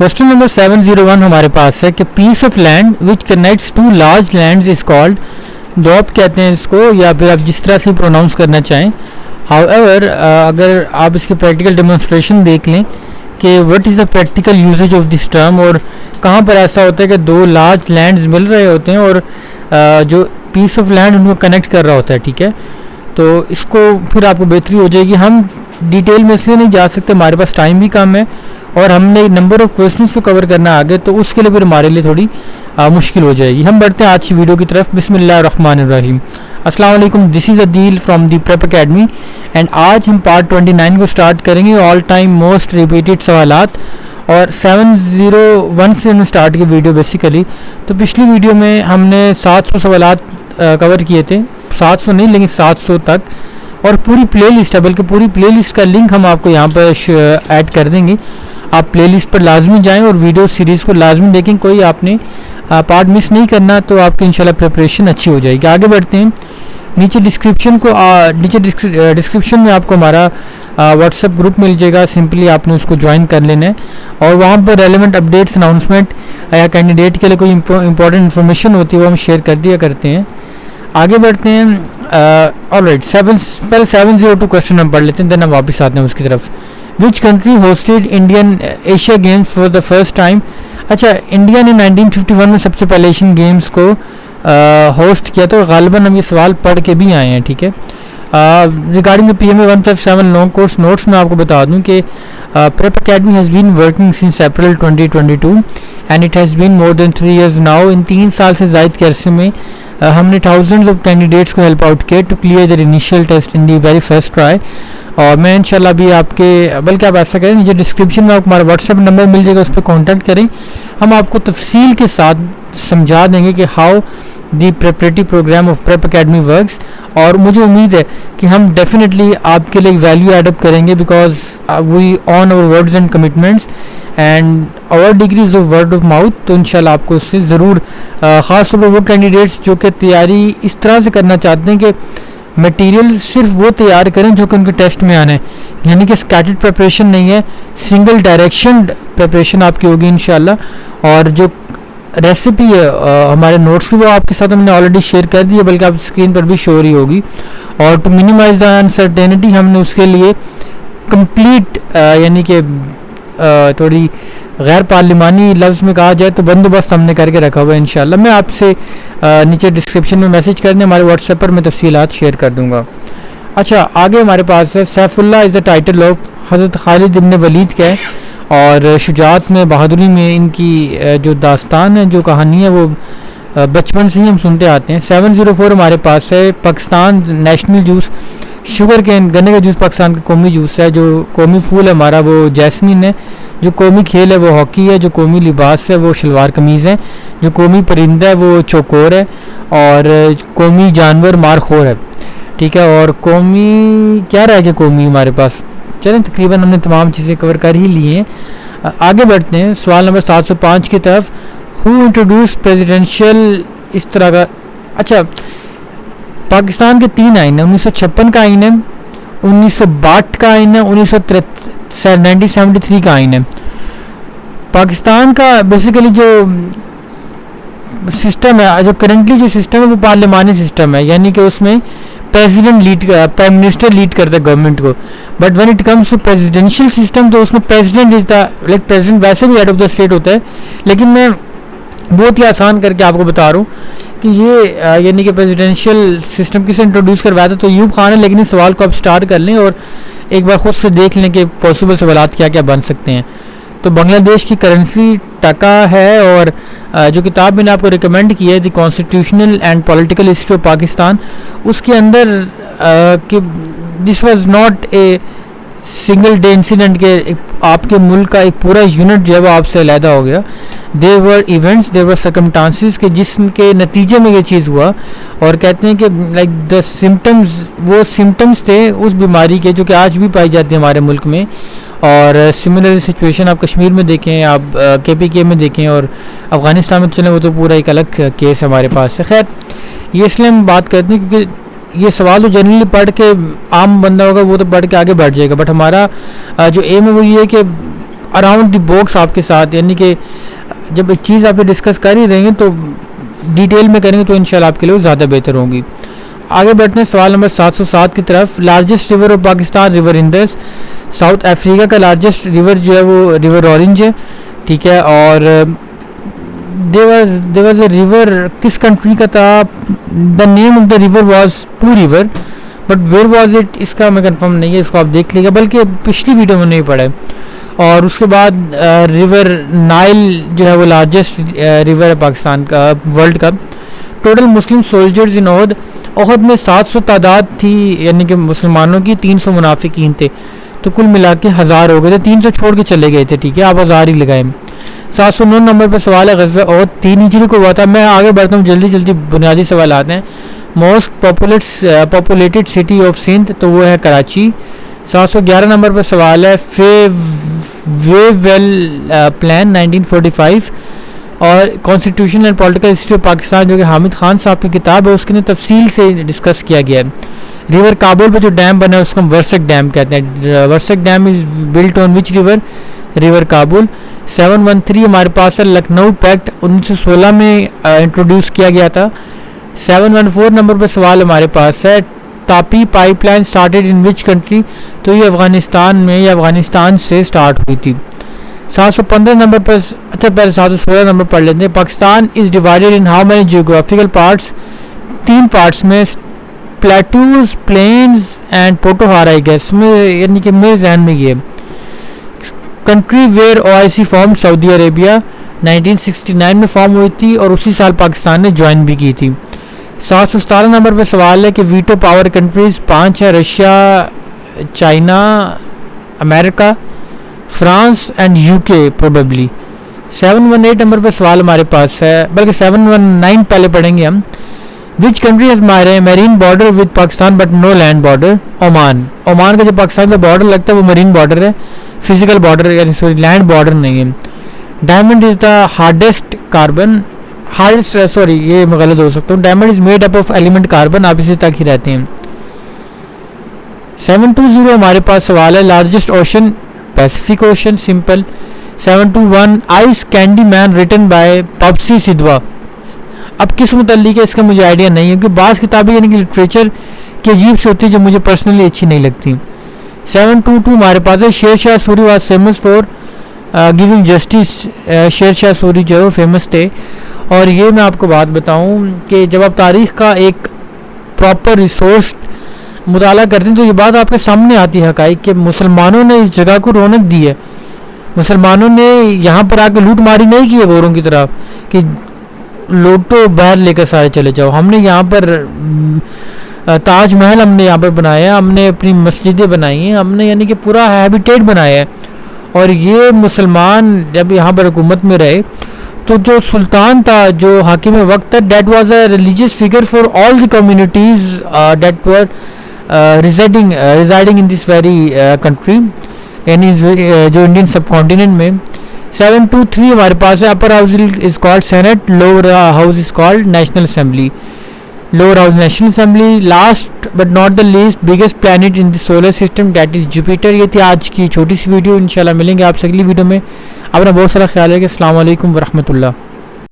Question number 701 हमारे पास है कि piece of land which connects to large lands is called, डॉप कहते हैं इसको, या फिर आप जिस तरह से प्रोनाउंस करना चाहें। हाउएवर अगर आप इसके प्रैक्टिकल डेमोन्स्ट्रेशन देख लें कि what is the practical usages of this term, और कहाँ पर ऐसा होता है कि दो लार्ज लैंड्स मिल रहे होते हैं और जो पीस ऑफ लैंड उनको कनेक्ट कर रहा होता है, ठीक है। तो इसको फिर आपको बेहतरी हो जाएगी। हम डिटेल में इसलिए नहीं जा सकते, हमारे पास टाइम भी कम है और हमने नंबर ऑफ क्वेश्चंस को कवर करना आगे, तो उसके लिए फिर हमारे लिए थोड़ी मुश्किल हो जाएगी। हम बढ़ते हैं आज की वीडियो की तरफ। बिस्मिल्लाहिर्रहमानिर्रहीम। अस्सलाम वालेकुम, this is Adeel from the prep academy and आज हम पार्ट 29 को स्टार्ट करेंगे, ऑल टाइम मोस्ट रिपीटेड सवालात। और 701 से हमने स्टार्ट की वीडियो बेसिकली। तो पिछली वीडियो में हमने 700 सवालात कवर किए थे, 700 नहीं लेकिन 700 तक, और पूरी प्लेलिस्ट है, बल्कि पूरी प्लेलिस्ट का लिंक हम आपको यहाँ पर ऐड कर देंगे। आप प्लेलिस्ट पर लाजमी जाएं और वीडियो सीरीज़ को लाजमी देखें, कोई आपने पार्ट मिस नहीं करना, तो आपकी इंशाल्लाह प्रिपरेशन अच्छी हो जाएगी। आगे बढ़ते हैं। नीचे डिस्क्रिप्शन में आपको हमारा व्हाट्सएप ग्रुप मिल जाएगा, सिंपली आपने उसको ज्वाइन कर लेना है और वहाँ पर रेलेवेंट अपडेट्स, अनाउंसमेंट या कैंडिडेट के लिए कोई इंपॉर्टेंट इन्फॉर्मेशन होती है वो हम शेयर कर दिया करते हैं। आगे बढ़ते हैं। ऑलराइट, पहले 702 क्वेश्चन हम पढ़ लेते हैं, देन हम वापस आते हैं उसकी तरफ। Which country hosted Indian Asia games for the first time? अच्छा, इंडिया ने 1951 में सबसे पहले एशियन गेम्स को होस्ट किया, तो गालिबन हम ये सवाल पढ़ के भी आए हैं, ठीक है। Regarding the PMA 157 long course notes में आपको बता दूं कि prep academy has been working since April 2022 and it has been more than 3 years now. इन 3 साल से ज़ायद के अरसे में हमने थाउजेंड्स ऑफ कैंडिडेट्स को हेल्प आउट किया to clear their initial test in the very first try. और मैं इंशाल्लाह भी आपके, बल्कि आप ऐसा करें, नीचे डिस्क्रिप्शन में आपको हमारा व्हाट्सएप नंबर मिल जाएगा, उस पर कॉन्टैक्ट करें, हम आपको तफसील के साथ समझा देंगे कि how the preparatory programme of prep academy works. और मुझे उम्मीद है कि हम डेफिनेटली आपके लिए वैल्यू एडअप करेंगे, because we on our words and commitments and our degrees of word of mouth. तो इंशाल्लाह आपको उससे ज़रूर, ख़ास तौर पर वो कैंडिडेट्स जो कि तैयारी इस तरह से करना चाहते हैं कि मटेरियल सिर्फ वो तैयार करें जो कि उनके टेस्ट में आना है, यानी कि स्कैटर्ड प्रिपरेशन नहीं है, सिंगल डायरेक्शन प्रिपरेशन आपकी होगी इंशाल्लाह। और जो रेसिपी है हमारे नोट्स की, वो आपके साथ हमने ऑलरेडी शेयर कर दी है, बल्कि आप स्क्रीन पर भी शो हो रही होगी। और टू मिनिमाइज द अनसर्टेनिटी हमने उसके लिए कंप्लीट, यानी कि थोड़ी गैर पार्लिमानी लफ्ज़ में कहा जाए तो बंदोबस्त हमने करके रखा हुआ है इंशाल्लाह। मैं आपसे नीचे डिस्क्रिप्शन में मैसेज करने, हमारे व्हाट्सएप पर मैं तफसीलात शेयर कर दूँगा। अच्छा, आगे हमारे पास है Saifullah is the title of हज़रत खालिद इब्न वलीद का है, और शुजात में, बहादुरी में इनकी जो दास्तान है, जो कहानी है, वो बचपन से ही हम सुनते आते हैं। 704 हमारे पास है। Pakistan national juice, sugar cane, गन्ने का जूस पाकिस्तान का कौमी जूस है। जो कौमी फूल है हमारा वो जैस्मीन है। जो कौमी खेल है वो हॉकी है। जो कौमी लिबास है वो शलवार कमीज़ है। जो कौमी परिंदा है वो चौकोर है। और कौमी जानवर मारखोर है, ठीक है। और कौमी क्या रह गया कौमी हमारे पास? चलें, तकरीबन हमने तमाम चीज़ें कवर कर ही ली हैं। आगे बढ़ते हैं सवाल नंबर 705 की तरफ। हु इंट्रोड्यूस प्रेसिडेंशियल, इस तरह का। अच्छा, पाकिस्तान के 3 आइन है। 1956 का आइन है, 1962 का आइन है, 1973 का आइन है। पाकिस्तान का बेसिकली जो सिस्टम है, जो करेंटली जो सिस्टम है वो पार्लिमानी सिस्टम है, यानी कि उसमें president lead, prime minister lead करता है गवर्नमेंट को। But when it comes to presidential system, तो उसमें president is the, like president वैसे भी हेड ऑफ द स्टेट होता है, लेकिन मैं बहुत ही आसान करके आपको बता रहा हूँ कि ये यानी कि प्रेसिडेंशियल सिस्टम किसे इंट्रोड्यूस करवाया था, तो यूब खान है। लेकिन इस सवाल को आप स्टार्ट कर लें और एक बार ख़ुद से देख लें कि पॉसिबल सवालात क्या क्या बन सकते हैं। तो बांग्लादेश की करेंसी टका है, और जो किताब मैंने आपको रिकमेंड की है, the constitutional and political history of Pakistan, उसके अंदर कि this was not a single day incident के आपके मुल्क का एक पूरा यूनिट जो है वो आपसे अलहदा हो गया। There were events, there were circumstances के जिसके नतीजे में ये चीज़ हुआ। और कहते हैं कि लाइक द सिम्टम्स, वो सिम्टम्स थे उस बीमारी के जो कि आज भी पाई जाती है हमारे मुल्क में। और सिमिलर सिचुएशन आप कश्मीर में देखें, आप KPK में देखें, और अफ़गानिस्तान में चलें, वो तो पूरा एक अलग केस हमारे पास है। खैर, ये इसलिए हम बात करते हैं क्योंकि ये सवाल तो जनरली पढ़ के आम बंदा होगा वो तो पढ़ के आगे बढ़ जाएगा, बट हमारा जो एम है वो ये है कि अराउंड द बॉक्स आपके साथ, यानी कि जब एक चीज़ आप डिस्कस कर ही रहेंगे तो डिटेल में करेंगे तो इंशाल्लाह आपके लिए ज़्यादा बेहतर होंगी। आगे बढ़ते हैं सवाल नंबर 707 की तरफ। Largest river of Pakistan river Indus. South Africa का लार्जेस्ट रिवर जो है वो रिवर ऑरेंज है, ठीक है। और देयर वाज अ रिवर, किस कंट्री का था? The name of the river was to river, but where was it इसका मैं कंफर्म नहीं है, इसको आप देख लीजिएगा, बल्कि पिछली वीडियो में नहीं पढ़ा है। और उसके बाद रिवर नाइल जो है वो लार्जेस्ट रिवर है पाकिस्तान का, वर्ल्ड का। Total Muslim soldiers in Uhud में 700 तादाद थी, यानी कि मुसलमानों की, 300 मुनाफिकीन थे, तो कुल मिला के 1000 हो गए थे। 300 छोड़ के चले गए थे, ठीक है, आप 1000 ही लगाए। 709 नंबर पर सवाल है गज़वा ओहद 3 हिजरी को हुआ था। मैं आगे बढ़ता हूँ, जल्दी जल्दी बुनियादी सवाल आते हैं। Most populated city of Sindh, तो वो है कराची। 711 नंबर पर सवाल है वेवेल प्लान 1945 और constitution and political history of Pakistan, जो कि हामिद खान साहब की किताब है, उसके अंदर तफसील से डिस्कस किया गया है। रिवर काबुल पे जो डैम बना है उसको हम वर्सक डैम कहते हैं। Warsak dam is built on which river? River Kabul. 713 हमारे पास है लखनऊ पैक्ट, 1916 में इंट्रोड्यूस किया गया था। 714 नंबर पर सवाल हमारे पास है Tapi pipeline started in which country, तो ये अफगानिस्तान में या अफगानिस्तान से स्टार्ट हुई थी। 715 नंबर पर, अच्छा पहले 716 नंबर पढ़ लेते हैं। Pakistan is divided in how many geographical parts? 3 parts में, plateaus, plains and Potohar I guess में, यानी कि मेरे जहन में ये। Country where OIC form, Saudi Arabia 1969 में फॉर्म हुई थी और उसी साल पाकिस्तान ने ज्वाइन भी की थी। 717 नंबर पर सवाल है कि वीटो पावर कंट्रीज 5 है, Russia, China, America, France and UK probably. 718 number पर सवाल हमारे पास है, बल्कि 719 पहले पढ़ेंगे हम। Which country has marine border with Pakistan but no land border? Oman. Oman का जो पाकिस्तान का बॉर्डर लगता है वो मरीन बॉर्डर है, फिजिकल बॉर्डर, यानी सॉरी लैंड बॉर्डर नहीं है। Diamond is the hardest carbon, sorry ये मैं गलत हो सकता हूँ। Diamond is made up of element carbon, आप इसी तक ही रहते हैं। 720 हमारे पास सवाल है largest ocean, Pacific ocean, simple. 721 ice candy man written by Bapsi Sidhwa. अब किस मुतल्लिक है इसका मुझे आइडिया नहीं है, क्योंकि बाज़ किताबें यानी कि लिटरेचर की अजीब से होती है जो मुझे पर्सनली अच्छी नहीं लगती। 722 हमारे पास है Sher Shah Suri was famous for giving justice. Sher Shah Suri जो है वो फेमस थे। और ये मैं आपको बात बताऊं कि जब आप तारीख़ का एक प्रॉपर रिसोर्स मुताला करते हैं तो ये बात आपके सामने आती है हक़ाइक़ कि मुसलमानों ने इस जगह को रौनक दी है। मुसलमानों ने यहाँ पर आकर लूट मारी नहीं की है गोरों की तरफ कि लूटो बाहर लेकर सारे चले जाओ। हमने यहाँ पर ताजमहल हमने यहाँ पर बनाया, हमने अपनी मस्जिदें बनाई हैं, हमने यानी कि पूरा हैबिटेट बनाया है। और ये मुसलमान जब यहाँ पर हुकूमत में रहे तो जो सुल्तान था, जो हाकिम वक्त था, that was a religious figure for all the communities that were residing in this very country, यानी जो इंडियन सब कॉन्टिनेंट में। 723 हमारे पास है upper house is called senate, lower house is called national assembly. Lower house national assembly. Last but not the least biggest planet in the solar system that is Jupiter. ये थी आज की छोटी सी वीडियो, इंशाल्लाह मिलेंगे आपसे अगली वीडियो में। अपना बहुत सारा ख्याल रखिए। अस्सलाम वालेकुम वरहमतुल्लाह।